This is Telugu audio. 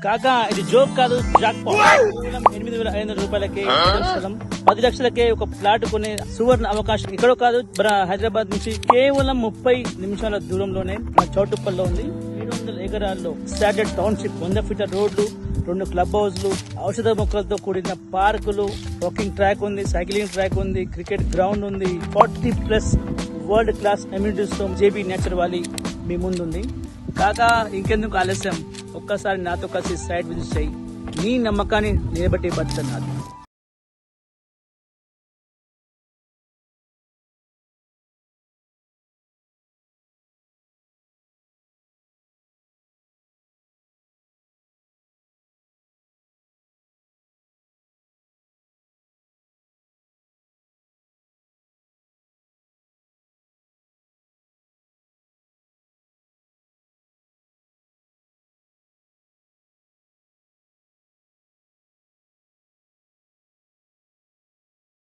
కాకా ఇది జోక్ కాదు, జాక్ పాట్. 8,500 రూపాయలకే స్థలం, 10 లక్షలకే ఒక ప్లాట్ కొనే సువర్ణ అవకాశం. ఇక్కడో కాదు, హైదరాబాద్ నుంచి కేవలం 30 నిమిషాల దూరంలోనే మన చౌటుప్పల్లో ఉంది. 700 ఎకరాల్లో స్టాండర్డ్ టౌన్షిప్, 100 ఫీట్ల రోడ్లు, 2 క్లబ్ హౌస్లు, ఔషధ మొక్కలతో కూడిన పార్కులు, వాకింగ్ ట్రాక్ ఉంది, సైక్లింగ్ ట్రాక్ ఉంది, క్రికెట్ గ్రౌండ్ ఉంది, 40+ వరల్డ్ క్లాస్ అమ్యూనిటీస్ తో జేబీ నేచర్ వ్యాలీ మీ ముందుంది. కాకా ఇంకెందుకు ఆలస్యం, ఒక్కసారి నాతో కలిసి సైట్ విజిట్ చేయి. నీ నమ్మకాన్ని నిలబెట్టే బాధ్యత నాది.